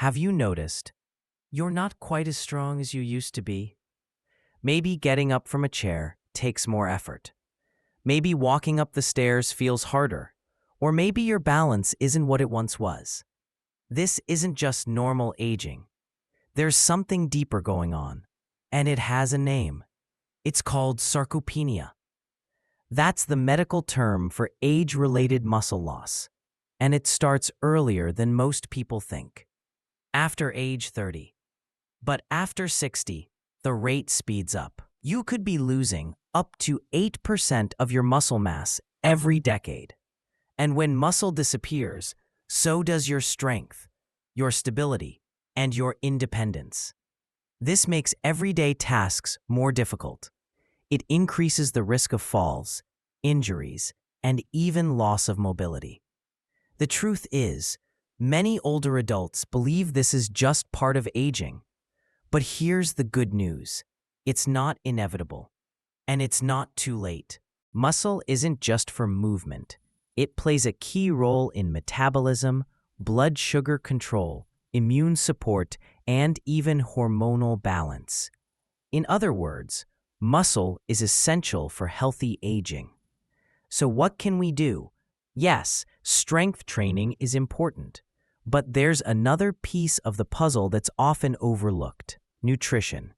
Have you noticed you're not quite as strong as you used to be? Maybe getting up from a chair takes more effort. Maybe walking up the stairs feels harder. Or maybe your balance isn't what it once was. This isn't just normal aging. There's something deeper going on, and it has a name. It's called sarcopenia. That's the medical term for age-related muscle loss, and it starts earlier than most people think, after age 30. But after 60, the rate speeds up. You could be losing up to 8% of your muscle mass every decade. And when muscle disappears, so does your strength, your stability, and your independence. This makes everyday tasks more difficult. It increases the risk of falls, injuries, and even loss of mobility. The truth is, many older adults believe this is just part of aging. But here's the good news. It's not inevitable. And it's not too late. Muscle isn't just for movement. It plays a key role in metabolism, blood sugar control, immune support, and even hormonal balance. In other words, muscle is essential for healthy aging. So what can we do? Yes, strength training is important. But there's another piece of the puzzle that's often overlooked: nutrition.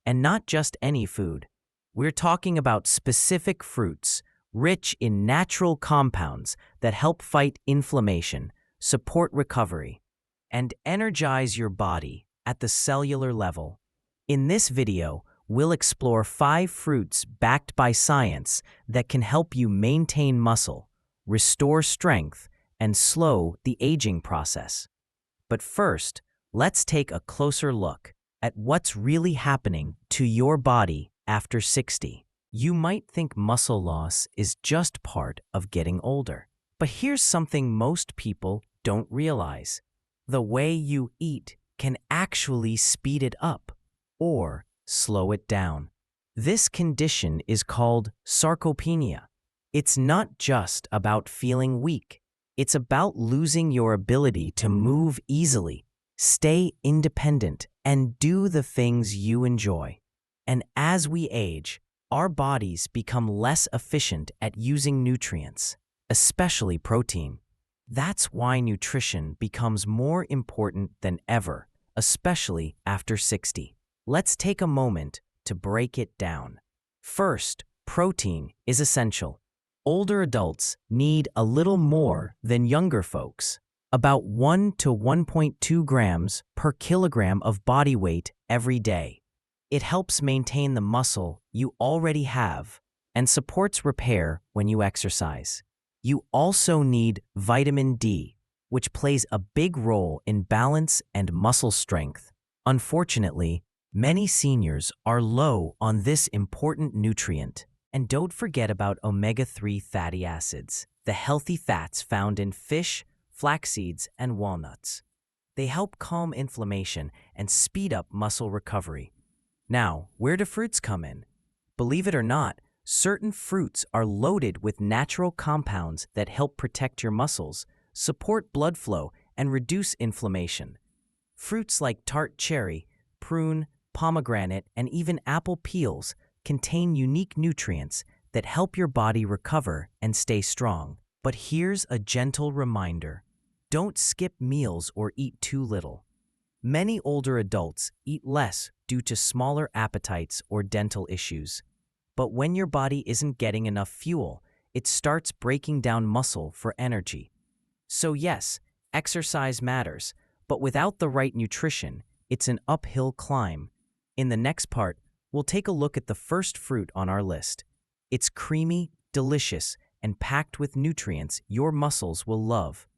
And not just any food. We're talking about specific fruits, rich in natural compounds that help fight inflammation, support recovery, and energize your body at the cellular level. In this video, we'll explore 5 fruits backed by science that can help you maintain muscle, restore strength, and slow the aging process. But first, let's take a closer look at what's really happening to your body after 60. You might think muscle loss is just part of getting older. But here's something most people don't realize. The way you eat can actually speed it up or slow it down. This condition is called sarcopenia. It's not just about feeling weak. It's about losing your ability to move easily, stay independent, and do the things you enjoy. And as we age, our bodies become less efficient at using nutrients, especially protein. That's why nutrition becomes more important than ever, especially after 60. Let's take a moment to break it down. First, protein is essential. Older adults need a little more than younger folks, about 1 to 1.2 grams per kilogram of body weight every day. It helps maintain the muscle you already have and supports repair when you exercise. You also need vitamin D, which plays a big role in balance and muscle strength. Unfortunately, many seniors are low on this important nutrient. And don't forget about omega-3 fatty acids, the healthy fats found in fish, flax seeds, and walnuts. They help calm inflammation and speed up muscle recovery. Now, where do fruits come in? Believe it or not, certain fruits are loaded with natural compounds that help protect your muscles, support blood flow, and reduce inflammation. Fruits like tart cherry, prune, pomegranate, and even apple peels contain unique nutrients that help your body recover and stay strong. But here's a gentle reminder. Don't skip meals or eat too little. Many older adults eat less due to smaller appetites or dental issues. But when your body isn't getting enough fuel, it starts breaking down muscle for energy. So yes, exercise matters, but without the right nutrition, it's an uphill climb. In the next part, we'll take a look at the first fruit on our list. It's creamy, delicious, and packed with nutrients your muscles will love.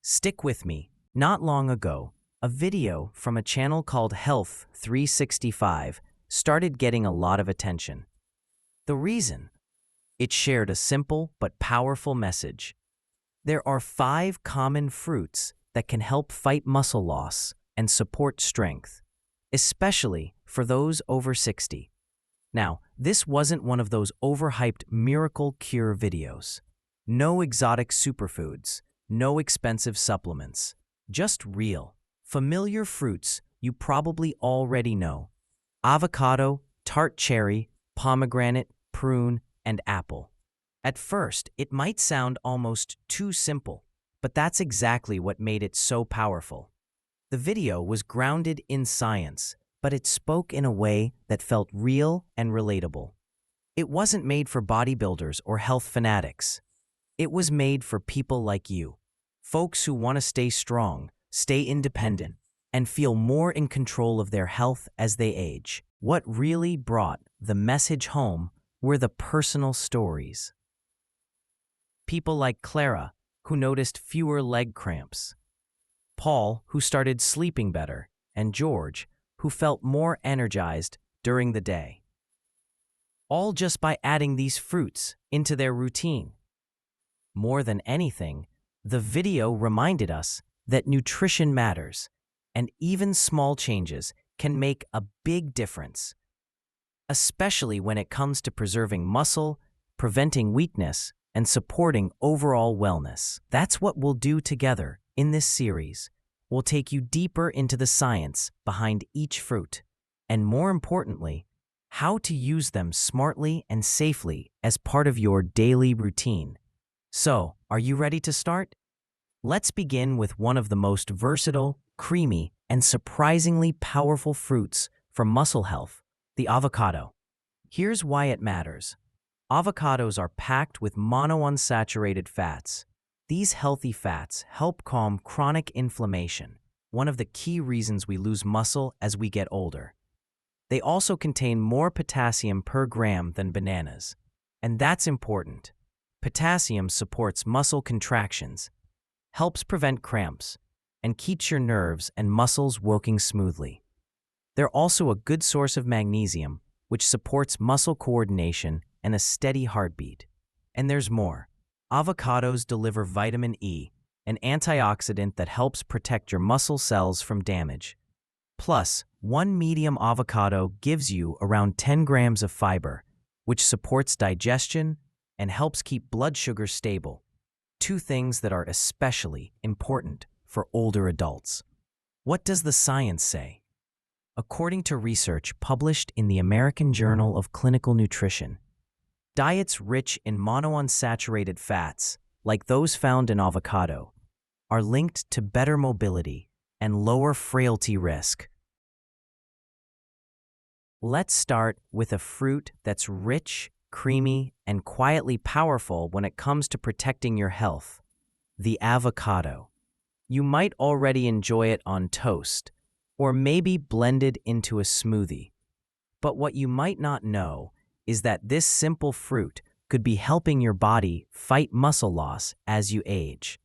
Stick with me. Not long ago, a video from a channel called Health 365 started getting a lot of attention. The reason? It shared a simple but powerful message. There are 5 common fruits that can help fight muscle loss and support strength, especially for those over 60. Now, this wasn't one of those overhyped miracle cure videos. No exotic superfoods, no expensive supplements, just real, Familiar fruits you probably already know: avocado, tart cherry, pomegranate, prune, and apple. At first, it might sound almost too simple, but that's exactly what made it so powerful. The video was grounded in science, but it spoke in a way that felt real and relatable. It wasn't made for bodybuilders or health fanatics. It was made for people like you, folks who want to stay strong, stay independent, and feel more in control of their health as they age. What really brought the message home were the personal stories. People like Clara, who noticed fewer leg cramps; Paul, who started sleeping better; and George, who felt more energized during the day. All just by adding these fruits into their routine. More than anything, the video reminded us that nutrition matters, and even small changes can make a big difference, especially when it comes to preserving muscle, preventing weakness, and supporting overall wellness. That's what we'll do together in this series. We'll take you deeper into the science behind each fruit, and more importantly, how to use them smartly and safely as part of your daily routine. So, are you ready to start? Let's begin with one of the most versatile, creamy, and surprisingly powerful fruits for muscle health: the avocado. Here's why it matters. Avocados are packed with monounsaturated fats. These healthy fats help calm chronic inflammation, one of the key reasons we lose muscle as we get older. They also contain more potassium per gram than bananas, and that's important. Potassium supports muscle contractions, helps prevent cramps, and keeps your nerves and muscles working smoothly. They're also a good source of magnesium, which supports muscle coordination and a steady heartbeat. And there's more. Avocados deliver vitamin E, an antioxidant that helps protect your muscle cells from damage. Plus, one medium avocado gives you around 10 grams of fiber, which supports digestion and helps keep blood sugar stable, two things that are especially important for older adults. What does the science say? According to research published in the American Journal of Clinical Nutrition, diets rich in monounsaturated fats, like those found in avocado, are linked to better mobility and lower frailty risk. Let's start with a fruit that's rich, creamy, and quietly powerful when it comes to protecting your health: the avocado. You might already enjoy it on toast, or maybe blended into a smoothie. But what you might not know is that this simple fruit could be helping your body fight muscle loss as you age.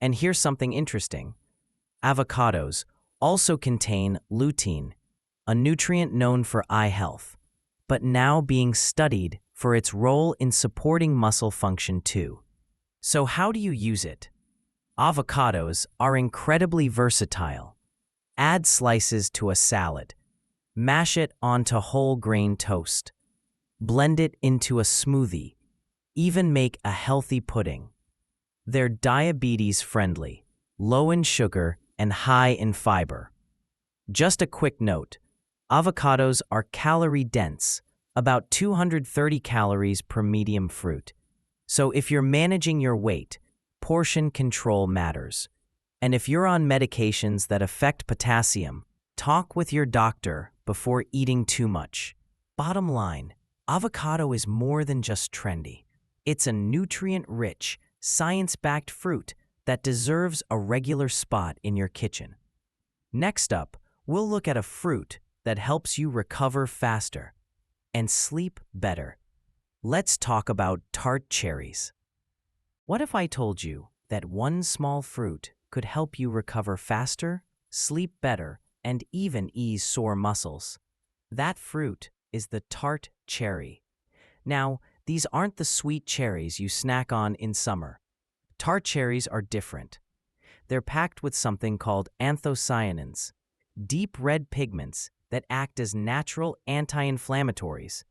And here's something interesting. Avocados also contain lutein, a nutrient known for eye health, but now being studied for its role in supporting muscle function too. So how do you use it? Avocados are incredibly versatile. Add slices to a salad. Mash it onto whole grain toast. Blend it into a smoothie. Even make a healthy pudding. They're diabetes-friendly, low in sugar, and high in fiber. Just a quick note: avocados are calorie-dense, about 230 calories per medium fruit. So if you're managing your weight, portion control matters. And if you're on medications that affect potassium, talk with your doctor before eating too much. Bottom line, avocado is more than just trendy. It's a nutrient-rich, science-backed fruit that deserves a regular spot in your kitchen. Next up, we'll look at a fruit that helps you recover faster and sleep better. Let's talk about tart cherries. What if I told you that one small fruit could help you recover faster, sleep better, and even ease sore muscles? That fruit is the tart cherry. Now, these aren't the sweet cherries you snack on in summer. Tart cherries are different. They're packed with something called anthocyanins, deep red pigments that act as natural anti-inflammatories,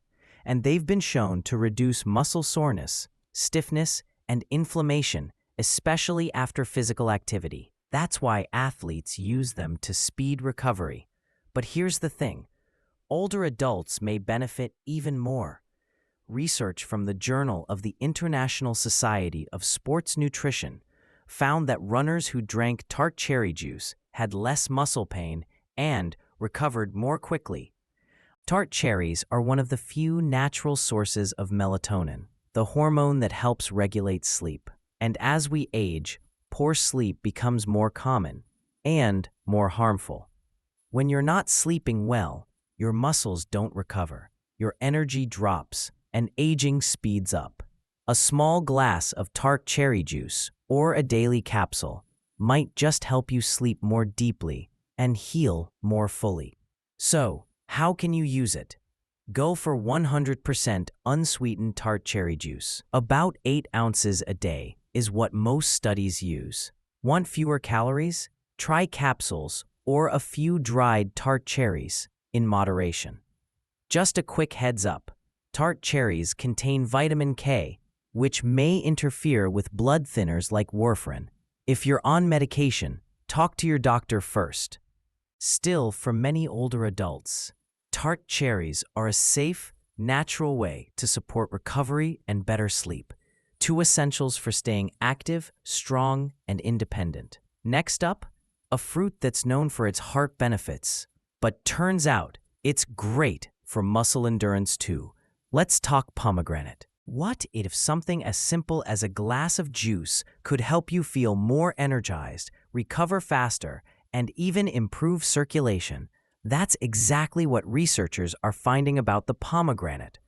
and they've been shown to reduce muscle soreness, stiffness, and inflammation, especially after physical activity. That's why athletes use them to speed recovery. But here's the thing, older adults may benefit even more. Research from the Journal of the International Society of Sports Nutrition found that runners who drank tart cherry juice had less muscle pain and recovered more quickly. Tart cherries are one of the few natural sources of melatonin, the hormone that helps regulate sleep. And as we age, poor sleep becomes more common and more harmful. When you're not sleeping well, your muscles don't recover, your energy drops, and aging speeds up. A small glass of tart cherry juice or a daily capsule might just help you sleep more deeply and heal more fully. So, how can you use it? Go for 100% unsweetened tart cherry juice. About 8 ounces a day is what most studies use. Want fewer calories? Try capsules or a few dried tart cherries in moderation. Just a quick heads up, tart cherries contain vitamin K, which may interfere with blood thinners like warfarin. If you're on medication, talk to your doctor first. Still, for many older adults, tart cherries are a safe, natural way to support recovery and better sleep. 2 essentials for staying active, strong, and independent. Next up, a fruit that's known for its heart benefits, but turns out it's great for muscle endurance too. Let's talk pomegranate. What if something as simple as a glass of juice could help you feel more energized, recover faster, and even improve circulation? That's exactly what researchers are finding about the pomegranate.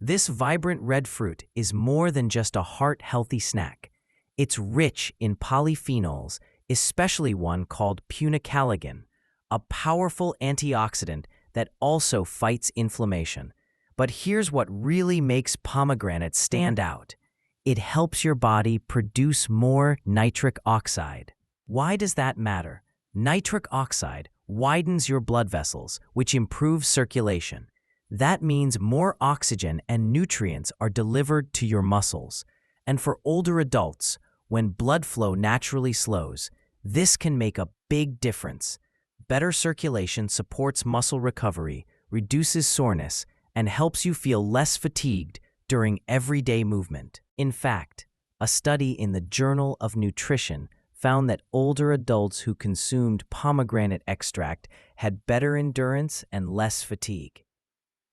This vibrant red fruit is more than just a heart-healthy snack. It's rich in polyphenols, especially one called punicalagin, a powerful antioxidant that also fights inflammation. But here's what really makes pomegranate stand out. It helps your body produce more nitric oxide. Why does that matter? Nitric oxide widens your blood vessels, which improves circulation. That means more oxygen and nutrients are delivered to your muscles. And for older adults, when blood flow naturally slows, this can make a big difference. Better circulation supports muscle recovery, reduces soreness, and helps you feel less fatigued during everyday movement. In fact, a study in the Journal of Nutrition found that older adults who consumed pomegranate extract had better endurance and less fatigue.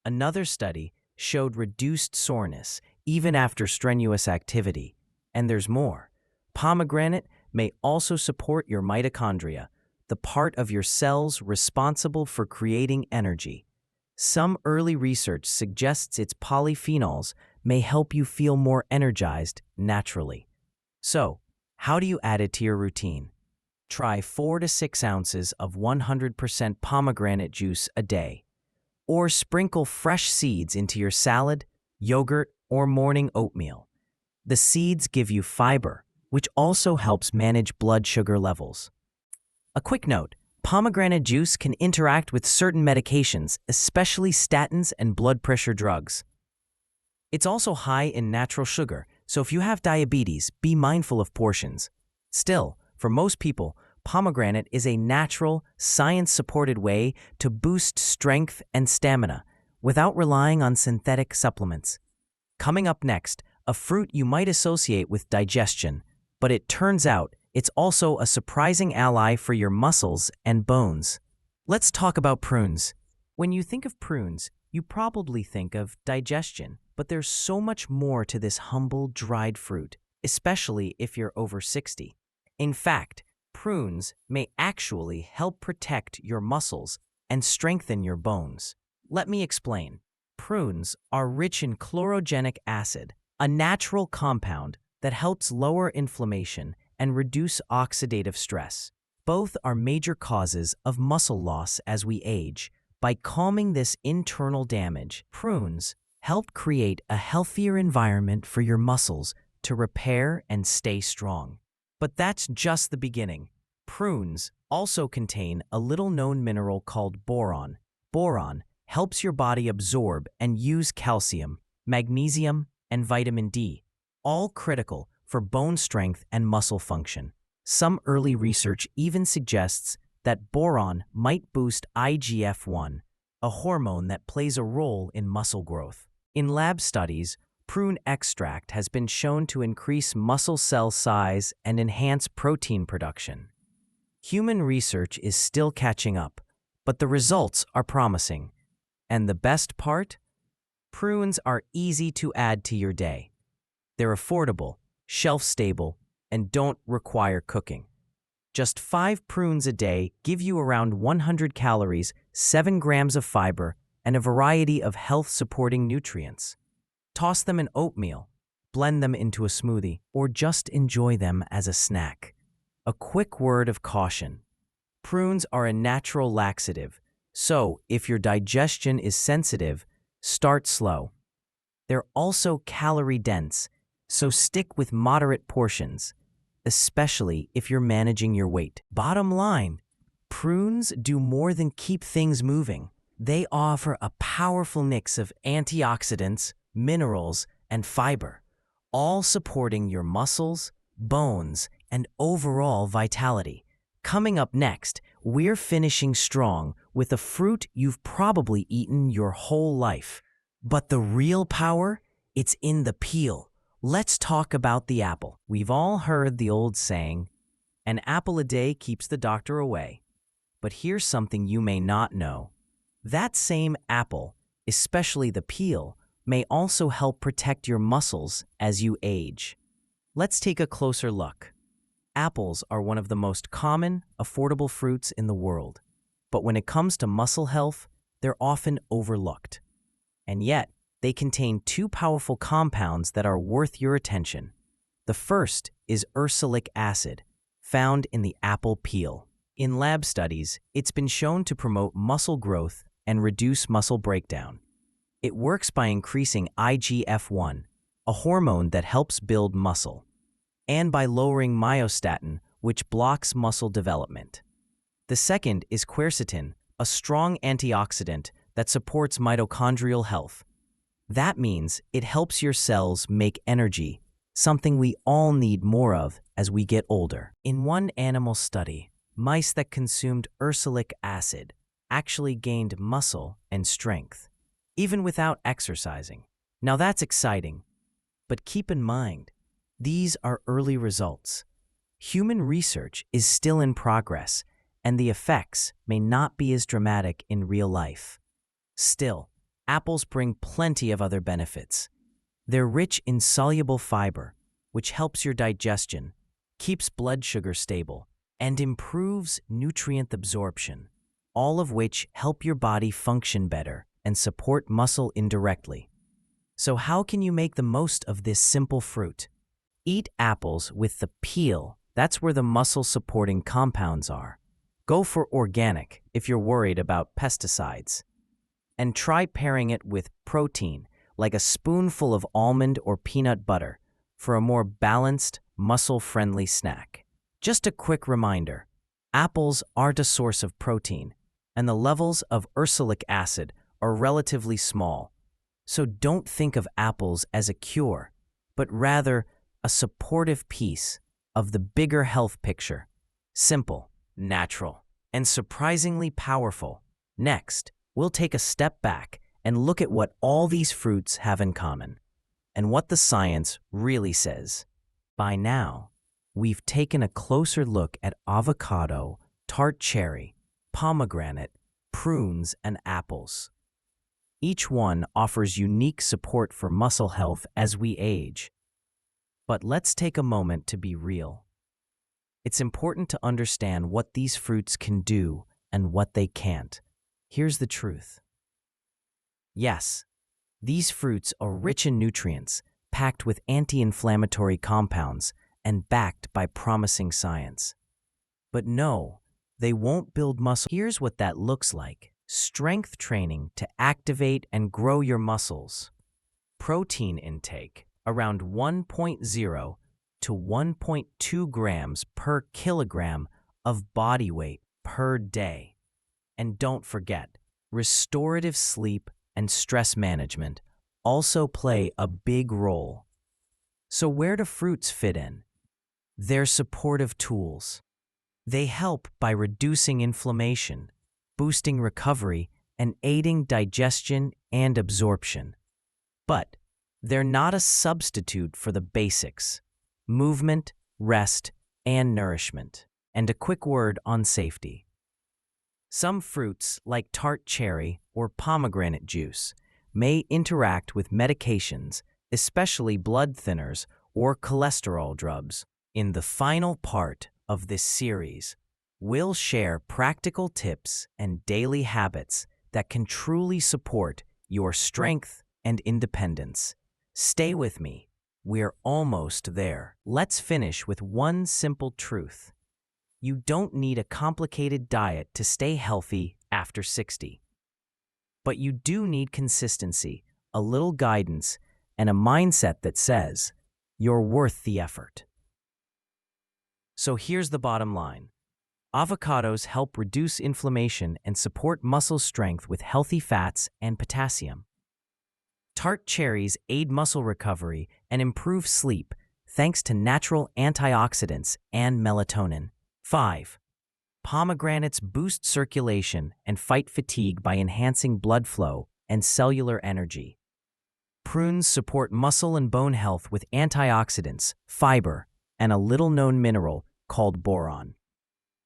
Another study showed reduced soreness even after strenuous activity. And there's more. Pomegranate may also support your mitochondria, the part of your cells responsible for creating energy. Some early research suggests its polyphenols may help you feel more energized naturally. So, how do you add it to your routine? Try 4 to 6 ounces of 100% pomegranate juice a day. Or sprinkle fresh seeds into your salad, yogurt, or morning oatmeal. The seeds give you fiber, which also helps manage blood sugar levels. A quick note, pomegranate juice can interact with certain medications, especially statins and blood pressure drugs. It's also high in natural sugar, so if you have diabetes, be mindful of portions. Still, for most people, pomegranate is a natural, science-supported way to boost strength and stamina without relying on synthetic supplements. Coming up next, a fruit you might associate with digestion, but it turns out it's also a surprising ally for your muscles and bones. Let's talk about prunes. When you think of prunes, you probably think of digestion, but there's so much more to this humble dried fruit, especially if you're over 60. In fact, prunes may actually help protect your muscles and strengthen your bones. Let me explain. Prunes are rich in chlorogenic acid, a natural compound that helps lower inflammation and reduce oxidative stress. Both are major causes of muscle loss as we age. By calming this internal damage, prunes help create a healthier environment for your muscles to repair and stay strong. But that's just the beginning. Prunes also contain a little-known mineral called boron. Boron helps your body absorb and use calcium, magnesium, and vitamin D, all critical for bone strength and muscle function. Some early research even suggests that boron might boost IGF-1, a hormone that plays a role in muscle growth. In lab studies, prune extract has been shown to increase muscle cell size and enhance protein production. Human research is still catching up, but the results are promising. And the best part? Prunes are easy to add to your day. They're affordable, shelf-stable, and don't require cooking. Just 5 prunes a day give you around 100 calories, 7 grams of fiber, and a variety of health-supporting nutrients. Toss them in oatmeal, blend them into a smoothie, or just enjoy them as a snack. A quick word of caution. Prunes are a natural laxative, so if your digestion is sensitive, start slow. They're also calorie-dense, so stick with moderate portions, especially if you're managing your weight. Bottom line, prunes do more than keep things moving. They offer a powerful mix of antioxidants, minerals, and fiber, all supporting your muscles, bones, and overall vitality. Coming up next, we're finishing strong with a fruit you've probably eaten your whole life. But the real power? It's in the peel. Let's talk about the apple. We've all heard the old saying, "An apple a day keeps the doctor away." But here's something you may not know. That same apple, especially the peel, may also help protect your muscles as you age. Let's take a closer look. Apples are one of the most common, affordable fruits in the world. But when it comes to muscle health, they're often overlooked. And yet, they contain 2 powerful compounds that are worth your attention. The first is ursolinic acid, found in the apple peel. In lab studies, it's been shown to promote muscle growth and reduce muscle breakdown. It works by increasing IGF-1, a hormone that helps build muscle, and by lowering myostatin, which blocks muscle development. The second is quercetin, a strong antioxidant that supports mitochondrial health. That means it helps your cells make energy, something we all need more of as we get older. In one animal study, mice that consumed ursolinic acid actually gained muscle and strength, even without exercising. Now that's exciting, but keep in mind, these are early results. Human research is still in progress, and the effects may not be as dramatic in real life. Still, apples bring plenty of other benefits. They're rich in soluble fiber, which helps your digestion, keeps blood sugar stable, and improves nutrient absorption, all of which help your body function better and support muscle indirectly. So how can you make the most of this simple fruit? Eat apples with the peel. That's where the muscle-supporting compounds are. Go for organic if you're worried about pesticides. And try pairing it with protein, like a spoonful of almond or peanut butter, for a more balanced, muscle-friendly snack. Just a quick reminder, apples aren't a source of protein, and the levels of ursolinic acid are relatively small. So don't think of apples as a cure, but rather a supportive piece of the bigger health picture. Simple, natural, and surprisingly powerful. Next, we'll take a step back and look at what all these fruits have in common, and what the science really says. By now, we've taken a closer look at avocado, tart cherry, pomegranate, prunes, and apples. Each one offers unique support for muscle health as we age. But let's take a moment to be real. It's important to understand what these fruits can do and what they can't. Here's the truth. Yes, these fruits are rich in nutrients, packed with anti-inflammatory compounds, and backed by promising science. But no, they won't build muscle. Here's what that looks like. Strength training to activate and grow your muscles. Protein intake, around 1.0 to 1.2 grams per kilogram of body weight per day. And don't forget, restorative sleep and stress management also play a big role. So where do fruits fit in? They're supportive tools. They help by reducing inflammation, boosting recovery, and aiding digestion and absorption. But they're not a substitute for the basics: movement, rest, and nourishment. And a quick word on safety. Some fruits, like tart cherry or pomegranate juice, may interact with medications, especially blood thinners or cholesterol drugs. In the final part of this series, we'll share practical tips and daily habits that can truly support your strength and independence. Stay with me. We're almost there. Let's finish with one simple truth. You don't need a complicated diet to stay healthy after 60. But you do need consistency, a little guidance, and a mindset that says you're worth the effort. So here's the bottom line. Avocados help reduce inflammation and support muscle strength with healthy fats and potassium. Tart cherries aid muscle recovery and improve sleep thanks to natural antioxidants and melatonin. 5. Pomegranates boost circulation and fight fatigue by enhancing blood flow and cellular energy. Prunes support muscle and bone health with antioxidants, fiber, and a little-known mineral called boron.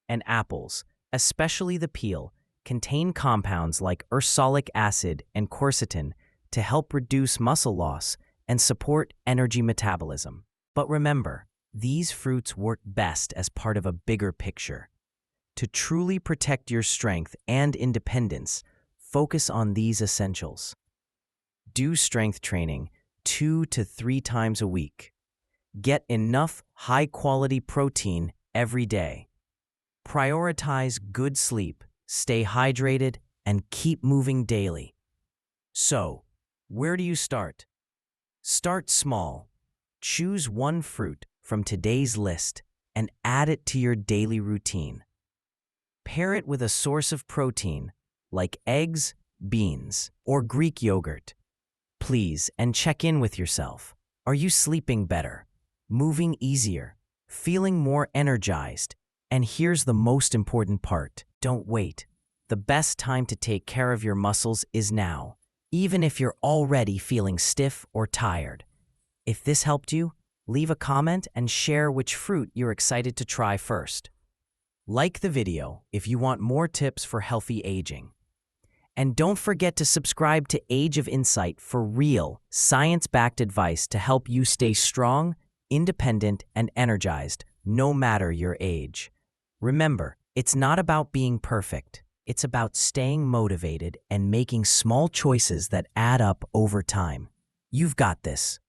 And apples, especially the peel, contain compounds like ursolic acid and quercetin to help reduce muscle loss and support energy metabolism. But remember, these fruits work best as part of a bigger picture. To truly protect your strength and independence, focus on these essentials. Do strength training 2 to 3 times a week. Get enough high-quality protein every day. Prioritize good sleep, stay hydrated, and keep moving daily. So, where do you start? Start small. Choose one fruit from today's list and add it to your daily routine. Pair it with a source of protein like eggs, beans, or Greek yogurt. Please, and check in with yourself. Are you sleeping better, moving easier, feeling more energized? And here's the most important part. Don't wait. The best time to take care of your muscles is now, even if you're already feeling stiff or tired. If this helped you, leave a comment and share which fruit you're excited to try first. Like the video if you want more tips for healthy aging. And don't forget to subscribe to Age of Insight for real, science-backed advice to help you stay strong, independent, and energized, no matter your age. Remember, it's not about being perfect. It's about staying motivated and making small choices that add up over time. You've got this.